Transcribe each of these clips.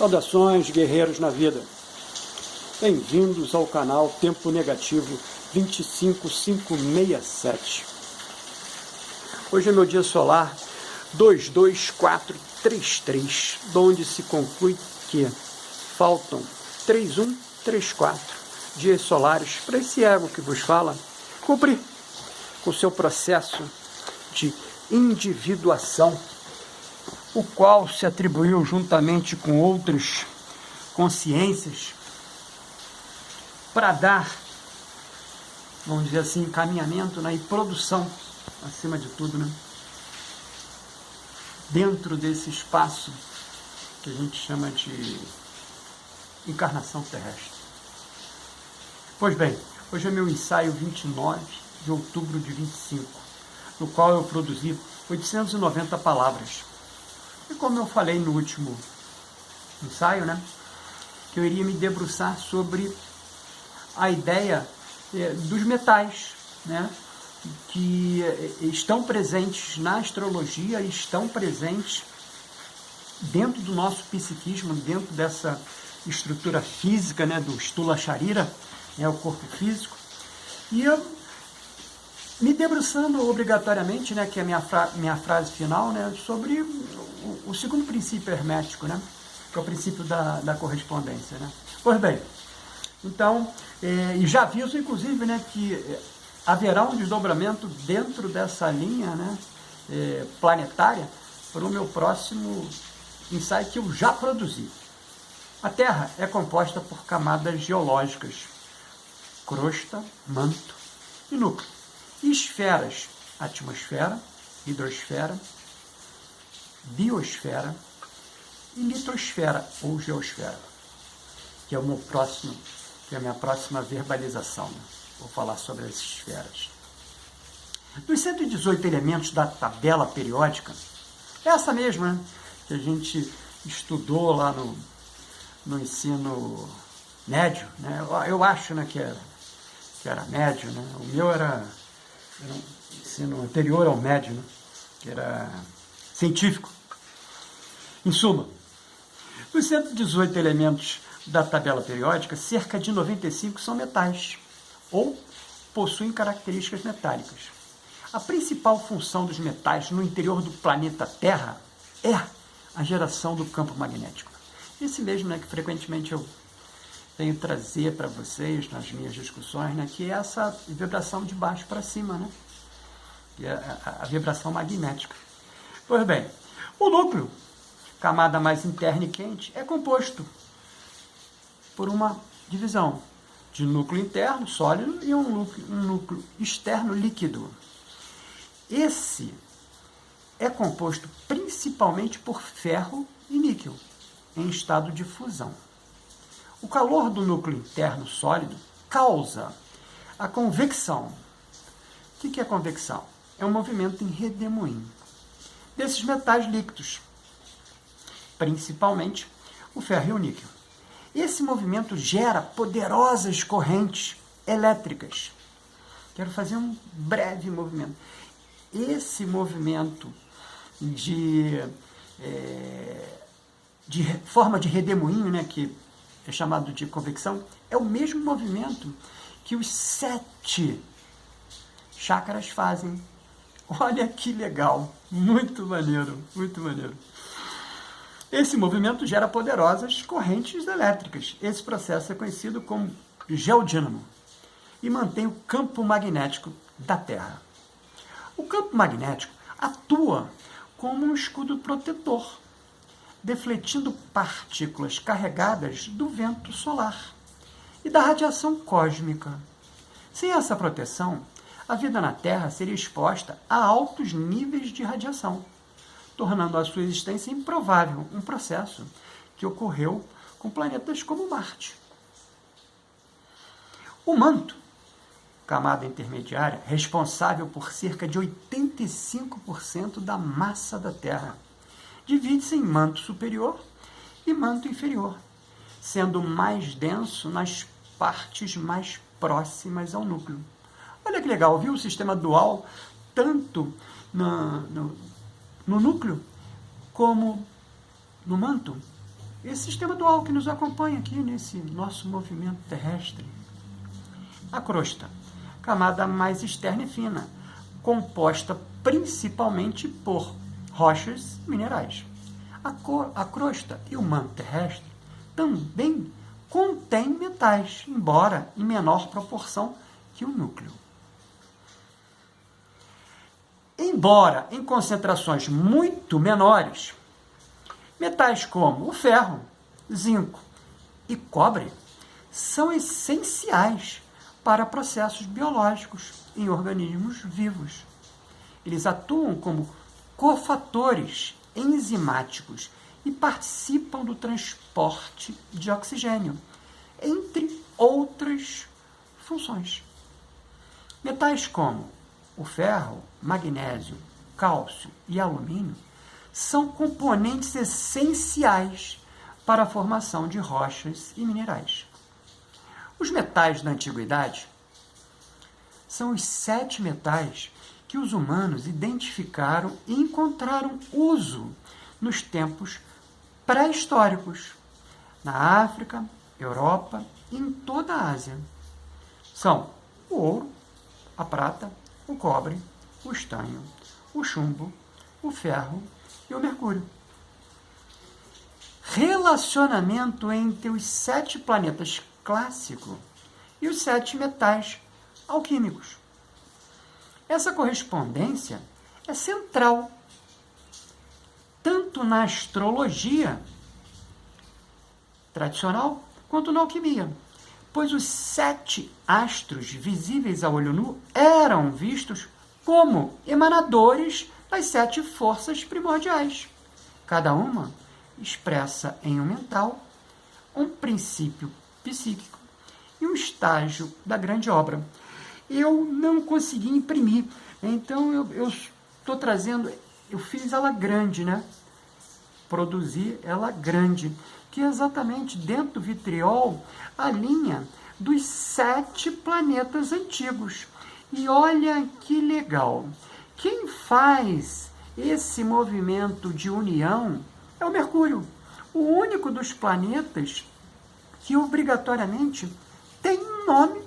Saudações, guerreiros na vida. Bem-vindos ao canal Tempo Negativo 25567. Hoje é meu dia solar 22433, onde se conclui que faltam 3134 dias solares para esse ego que vos fala cumprir com seu processo de individuação, o qual se atribuiu juntamente com outras consciências para dar, vamos dizer assim, encaminhamento, né, e produção, acima de tudo, né, dentro desse espaço que a gente chama de encarnação terrestre. Pois bem, hoje é meu ensaio 29 de outubro de 25, no qual eu produzi 890 palavras. E como eu falei no último ensaio, né, que eu iria me debruçar sobre a ideia dos metais, né, que estão presentes na astrologia e estão presentes dentro do nosso psiquismo, dentro dessa estrutura física, né, do Stula Sharira, né, o corpo físico. E eu me debruçando obrigatoriamente, né, que é a minha frase final, né, sobre o segundo princípio hermético, né, que é o princípio da correspondência, né. Pois bem, então, e já aviso, inclusive, né, que haverá um desdobramento dentro dessa linha, né, planetária para o meu próximo ensaio que eu já produzi. A Terra é composta por camadas geológicas: crosta, manto e núcleo. E esferas: atmosfera, hidrosfera, biosfera e litosfera ou geosfera, que é o meu próximo, que é a minha próxima verbalização, né? Vou falar sobre as esferas. Dos 118 elementos da tabela periódica, essa mesma, né, que a gente estudou lá no ensino médio, né? Eu acho, né, que era médio, né? O meu era um ensino anterior ao médio, né, que era científico. Em suma, dos 118 elementos da tabela periódica, cerca de 95 são metais, ou possuem características metálicas. A principal função dos metais no interior do planeta Terra é a geração do campo magnético. Esse mesmo, né, que frequentemente eu venho trazer para vocês nas minhas discussões, né, que é essa vibração de baixo para cima, né, que é a vibração magnética. Pois bem, o núcleo, camada mais interna e quente, é composto por uma divisão de núcleo interno, sólido, e um núcleo externo, líquido. Esse é composto principalmente por ferro e níquel, em estado de fusão. O calor do núcleo interno sólido causa a convecção. O que é convecção? É um movimento em redemoinho desses metais líquidos, principalmente o ferro e o níquel. Esse movimento gera poderosas correntes elétricas. Quero fazer um breve movimento. Esse movimento de forma de redemoinho, né, que é chamado de convecção, é o mesmo movimento que os 7 chakras fazem. Olha que legal, muito maneiro, muito maneiro. Esse movimento gera poderosas correntes elétricas. Esse processo é conhecido como geodínamo e mantém o campo magnético da Terra. O campo magnético atua como um escudo protetor, defletindo partículas carregadas do vento solar e da radiação cósmica. Sem essa proteção, a vida na Terra seria exposta a altos níveis de radiação, tornando a sua existência improvável, um processo que ocorreu com planetas como Marte. O manto, camada intermediária, responsável por cerca de 85% da massa da Terra, divide-se em manto superior e manto inferior, sendo mais denso nas partes mais próximas ao núcleo. Olha que legal, viu? O sistema dual, tanto no núcleo como no manto. esse sistema dual que nos acompanha aqui nesse nosso movimento terrestre. A crosta, camada mais externa e fina, composta principalmente por rochas minerais. A crosta e o manto terrestre também contém metais, embora em menor proporção que o núcleo. Embora em concentrações muito menores, metais como o ferro, zinco e cobre são essenciais para processos biológicos em organismos vivos. Eles atuam como cofatores enzimáticos e participam do transporte de oxigênio, entre outras funções. Metais como o ferro, magnésio, cálcio e alumínio são componentes essenciais para a formação de rochas e minerais. Os metais da antiguidade são os 7 metais que os humanos identificaram e encontraram uso nos tempos pré-históricos, na África, Europa e em toda a Ásia. São o ouro, a prata, o cobre, o estanho, o chumbo, o ferro e o mercúrio. Relacionamento entre os 7 planetas clássicos e os 7 metais alquímicos. Essa correspondência é central, tanto na astrologia tradicional quanto na alquimia, pois os 7 astros visíveis a olho nu eram vistos como emanadores das 7 forças primordiais. Cada uma expressa em um mental, um princípio psíquico e um estágio da grande obra. Eu não consegui imprimir, então eu estou trazendo, eu fiz ela grande, né? Produzi ela grande, que é exatamente dentro do vitriol a linha dos 7 planetas antigos. E olha que legal, quem faz esse movimento de união é o Mercúrio, o único dos planetas que obrigatoriamente tem um nome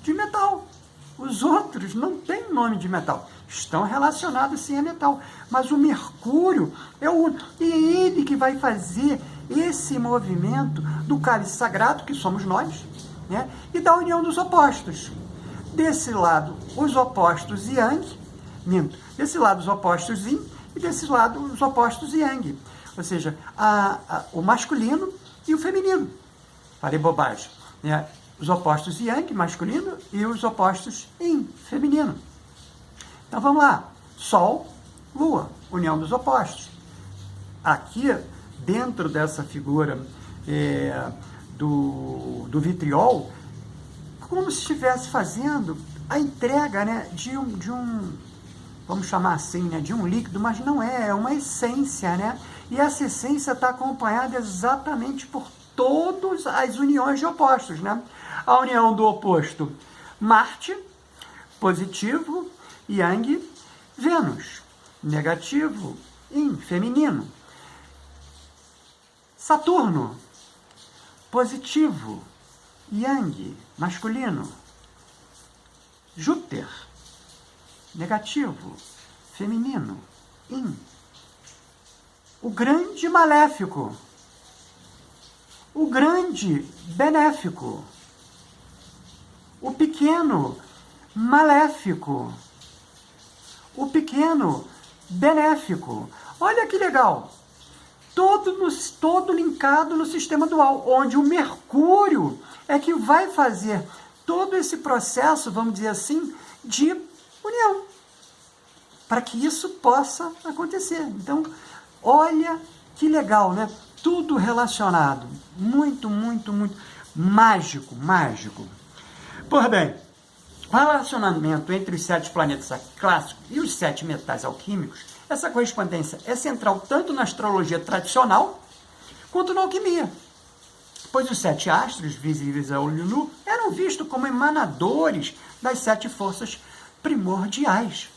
de metal. Os outros não têm nome de metal. Estão relacionados sim a metal. Mas o Mercúrio é o único. E é ele que vai fazer esse movimento do cálice sagrado, que somos nós, né? E da união dos opostos. Desse lado, os opostos Yang, desse lado, os opostos Yin, e desse lado, os opostos Yang. Ou seja, o masculino e o feminino. Falei bobagem, né? Os opostos Yang, masculino, e os opostos Yin, feminino. Então vamos lá. Sol, Lua, união dos opostos. Aqui, dentro dessa figura do vitriol, como se estivesse fazendo a entrega, né, de um, vamos chamar assim, né, de um líquido, mas não é uma essência, né? E essa essência está acompanhada exatamente por todas as uniões de opostos, né? A união do oposto Marte, positivo, Yang, Vênus, negativo, Yin, feminino. Saturno, positivo, Yang, masculino. Júpiter, negativo, feminino, Yin. O grande maléfico, o grande benéfico, o pequeno maléfico, o pequeno benéfico. Olha que legal! Todo linkado no sistema dual, onde o Mercúrio é que vai fazer todo esse processo, vamos dizer assim, de união, para que isso possa acontecer. Então, olha que legal, né? Tudo relacionado, muito, muito, muito mágico, mágico. Pois bem, o relacionamento entre os 7 planetas clássicos e os 7 metais alquímicos, essa correspondência é central tanto na astrologia tradicional quanto na alquimia, pois os 7 astros visíveis a olho nu eram vistos como emanadores das 7 forças primordiais.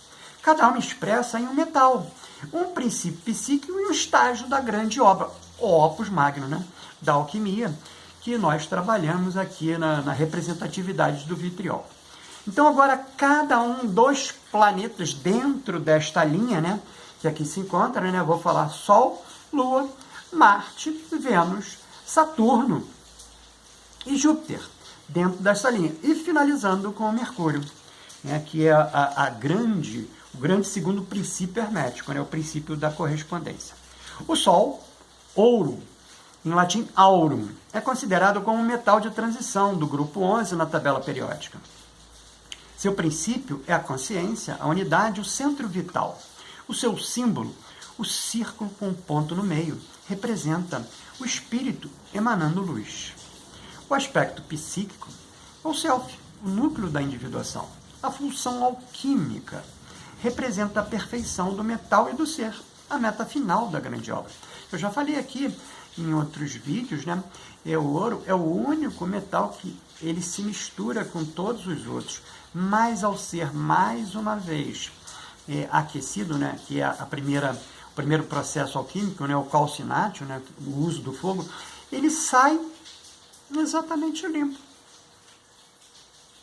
Cada uma expressa em um metal, um princípio psíquico e um estágio da grande obra, o opus magnum, né, da alquimia, que nós trabalhamos aqui na representatividade do vitriol. Então, agora, cada um dos planetas dentro desta linha, né, que aqui se encontra, né, vou falar Sol, Lua, Marte, Vênus, Saturno e Júpiter, dentro dessa linha. E finalizando com o Mercúrio, né, que é o grande segundo princípio hermético, né, o princípio da correspondência. O Sol, ouro, em latim aurum, é considerado como um metal de transição do grupo 11 na tabela periódica. Seu princípio é a consciência, a unidade, o centro vital. O seu símbolo, o círculo com um ponto no meio, representa o espírito emanando luz. O aspecto psíquico, o self, o núcleo da individuação. A função alquímica representa a perfeição do metal e do ser, a meta final da grande obra. Eu já falei aqui em outros vídeos, né? O ouro é o único metal que ele se mistura com todos os outros, mas ao ser mais uma vez aquecido, né? Que é o primeiro processo alquímico, né? O calcinátil, né? O uso do fogo, ele sai exatamente limpo,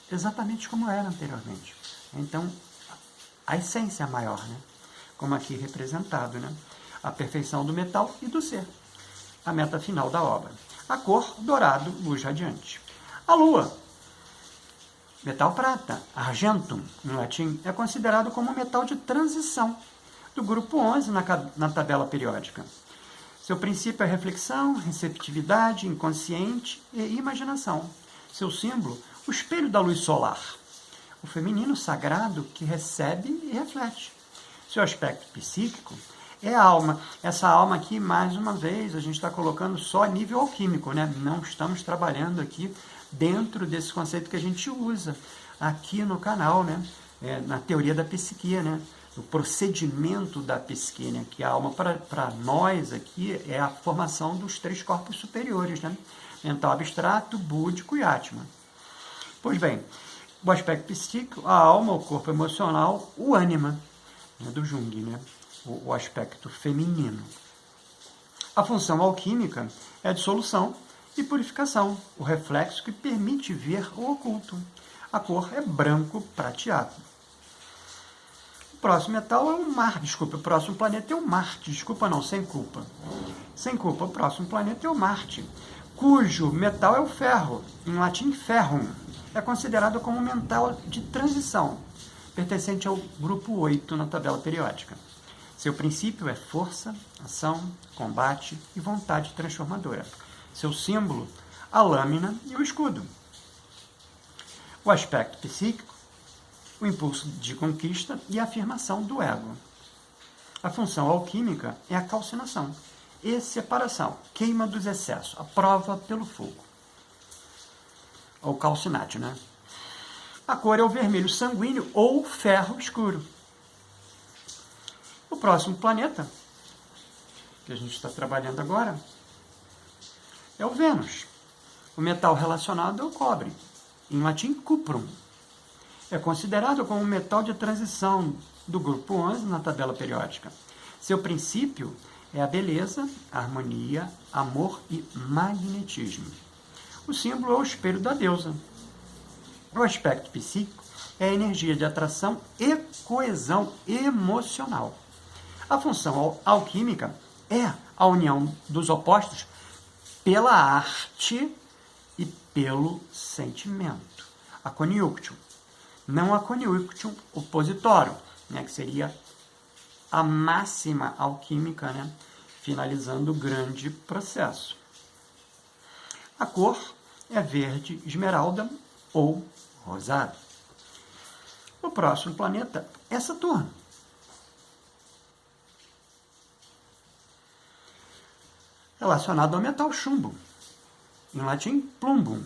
exatamente como era anteriormente. Então, a essência é maior, né? Como aqui representado, né? A perfeição do metal e do ser, a meta final da obra. A cor, dourado, luz radiante. A lua, metal prata, argentum, em latim, é considerado como metal de transição do grupo 11 na tabela periódica. Seu princípio é reflexão, receptividade, inconsciente e imaginação. Seu símbolo, o espelho da luz solar, o feminino sagrado que recebe e reflete. Seu aspecto psíquico é a alma. Essa alma aqui, mais uma vez, a gente está colocando só nível alquímico, né? Não estamos trabalhando aqui dentro desse conceito que a gente usa aqui no canal, né? Na teoria da psique, né? O procedimento da psique, né? Que a alma, para nós aqui, é a formação dos 3 corpos superiores, né? Mental abstrato, búdico e átma. Pois bem, o aspecto psíquico, a alma, o corpo emocional, o ânima, né? Do Jung, né? O aspecto feminino. A função alquímica é a dissolução e purificação, o reflexo que permite ver o oculto. A cor é branco prateado. O próximo metal é o mar, o próximo planeta é o Marte, sem culpa. Sem culpa, o próximo planeta é o Marte, cujo metal é o ferro, em latim ferrum. É considerado como um metal de transição, pertencente ao grupo 8 na tabela periódica. Seu princípio é força, ação, combate e vontade transformadora. Seu símbolo, a lâmina e o escudo. O aspecto psíquico, o impulso de conquista e a afirmação do ego. A função alquímica é a calcinação e separação, queima dos excessos, a prova pelo fogo. Ou calcinate, né? A cor é o vermelho sanguíneo ou ferro escuro. O próximo planeta, que a gente está trabalhando agora, é o Vênus. O metal relacionado é o cobre, em latim cuprum. É considerado como um metal de transição do grupo 11 na tabela periódica. Seu princípio é a beleza, a harmonia, amor e magnetismo. O símbolo é o espelho da deusa. O aspecto psíquico é a energia de atração e coesão emocional. A função alquímica é a união dos opostos pela arte e pelo sentimento. A conjunction. Não a conjunction opositório, né, que seria a máxima alquímica, né, finalizando o grande processo. A cor é verde esmeralda ou rosado. O próximo planeta é Saturno. Relacionado ao metal chumbo, em latim plumbum.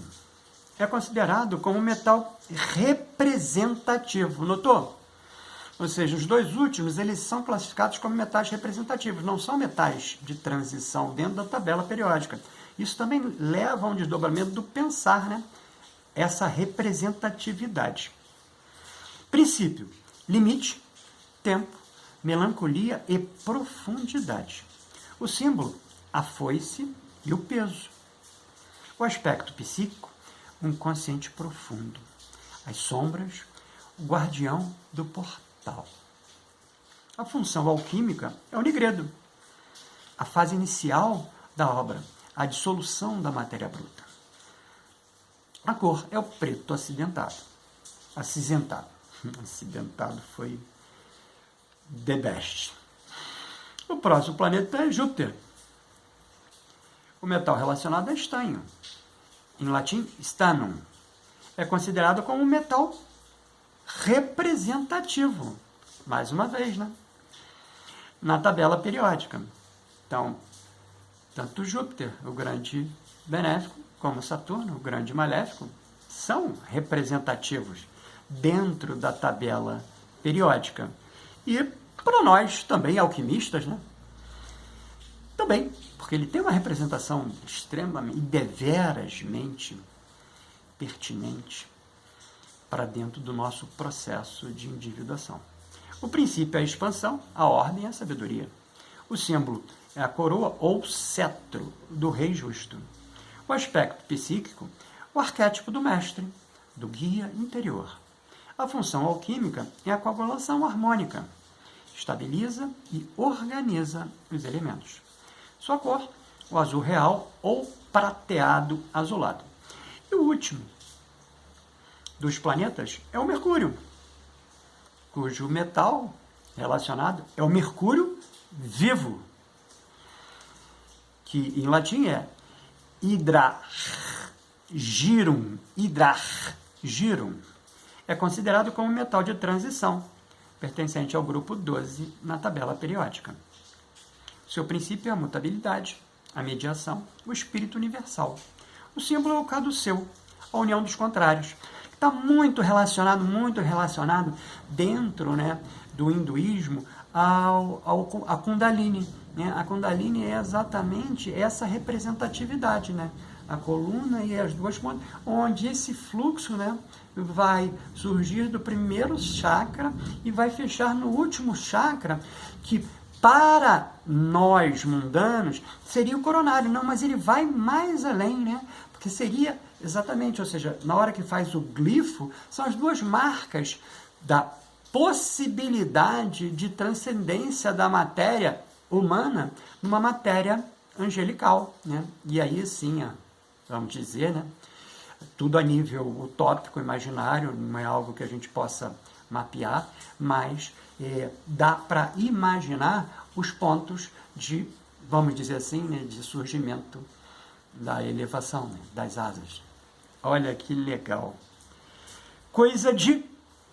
É considerado como um metal representativo, notou? Ou seja, os dois últimos, eles são classificados como metais representativos, não são metais de transição dentro da tabela periódica. Isso também leva a um desdobramento do pensar, né? Essa representatividade. Princípio, limite, tempo, melancolia e profundidade. O símbolo, a foice e o peso. O aspecto psíquico, um consciente profundo. As sombras, o guardião do portal. A função alquímica é o nigredo, a fase inicial da obra, a dissolução da matéria bruta. A cor é o preto acinzentado. Acinzentado foi the best. O próximo planeta é Júpiter. O metal relacionado é estanho. Em latim, stannum. É considerado como um metal representativo. Mais uma vez, né? Na tabela periódica. Então, tanto Júpiter, o grande benéfico, como Saturno, o grande maléfico, são representativos dentro da tabela periódica. E para nós, também alquimistas, né? Também, porque ele tem uma representação extremamente, deverasmente pertinente para dentro do nosso processo de individuação. O princípio é a expansão, a ordem e a sabedoria. O símbolo é a coroa ou cetro do rei justo. O aspecto psíquico, o arquétipo do mestre, do guia interior. A função alquímica é a coagulação harmônica. Estabiliza e organiza os elementos. Sua cor, o azul real ou prateado azulado. E o último dos planetas é o Mercúrio, cujo metal relacionado é o mercúrio vivo, que em latim é hidrargyrum. É considerado como metal de transição, pertencente ao grupo 12 na tabela periódica. Seu princípio é a mutabilidade, a mediação, o espírito universal. O símbolo é o caduceu, a união dos contrários. Está muito relacionado dentro, né, do hinduísmo a Kundalini. Né? A Kundalini é exatamente essa representatividade, né? A coluna e as duas pontas, onde esse fluxo, né, vai surgir do primeiro chakra e vai fechar no último chakra, que para nós mundanos seria o coronário. Não, mas ele vai mais além, né? Porque seria exatamente, ou seja, na hora que faz o glifo, são as duas marcas da possibilidade de transcendência da matéria humana numa matéria angelical, né? E aí sim, vamos dizer, né? Tudo a nível utópico, imaginário, não é algo que a gente possa mapear, mas dá para imaginar os pontos de, vamos dizer assim, né, de surgimento da elevação, né, das asas. Olha que legal. Coisa de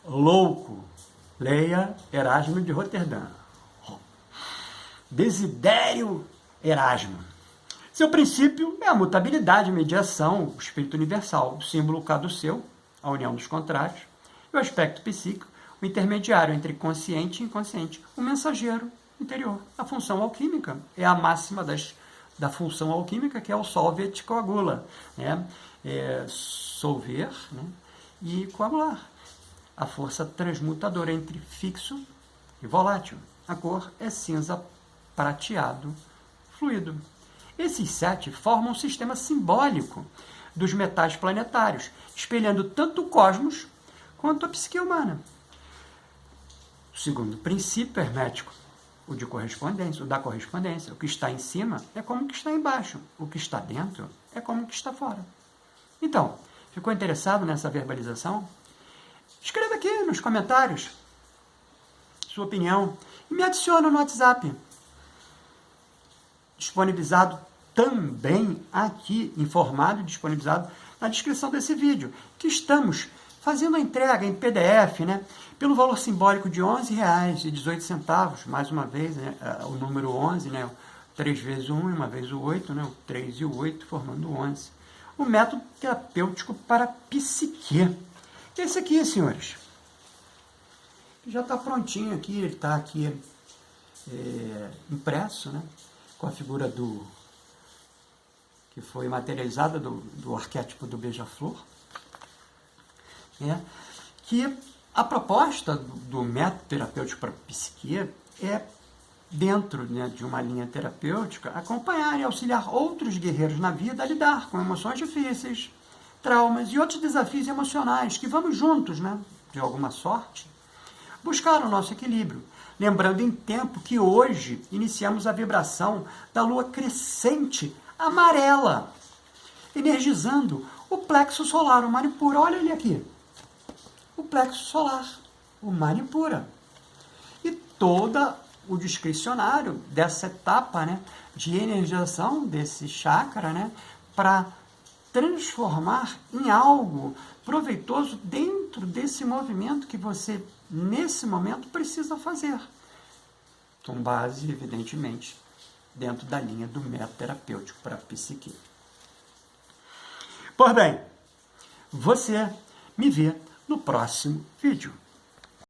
louco. Leia Erasmo de Roterdã. Desidério Erasmo. Seu princípio é a mutabilidade, a mediação, o espírito universal, o símbolo caduceu, a união dos contrários, e o aspecto psíquico, o intermediário entre consciente e inconsciente, o mensageiro interior. A função alquímica é a máxima da função alquímica, que é o solve et coagula, né? Solver, né, e coagular. A força transmutadora entre fixo e volátil. A cor é cinza prateado fluido. Esses 7 formam um sistema simbólico dos metais planetários, espelhando tanto o cosmos quanto a psique humana. O segundo princípio hermético, o de correspondência, o da correspondência. O que está em cima é como o que está embaixo. O que está dentro é como o que está fora. Então, ficou interessado nessa verbalização? Escreva aqui nos comentários sua opinião e me adiciona no WhatsApp. Disponibilizado também aqui, informado e disponibilizado na descrição desse vídeo, que estamos fazendo a entrega em PDF, né, pelo valor simbólico de R$ 11,18, mais uma vez, né, o número 11, né, 3 vezes o 1 e uma vez o 8, né, o 3 e o 8 formando 11. O método terapêutico para psique. Esse aqui, senhores, já está prontinho aqui, ele está aqui impresso, né, com a figura que foi materializada do arquétipo do beija-flor, que a proposta do método terapêutico para psique é, dentro, né, de uma linha terapêutica, acompanhar e auxiliar outros guerreiros na vida a lidar com emoções difíceis, traumas e outros desafios emocionais que vamos juntos, né, de alguma sorte, buscar o nosso equilíbrio. Lembrando em tempo que hoje iniciamos a vibração da lua crescente amarela, energizando o plexo solar, o Manipura. Olha ele aqui, o plexo solar, o Manipura. E todo o discricionário dessa etapa, né, de energização desse chakra, né, para transformar em algo proveitoso dentro desse movimento que você, nesse momento, precisa fazer. Com base, evidentemente, dentro da linha do método terapêutico para a psique. Pois bem, você me vê no próximo vídeo.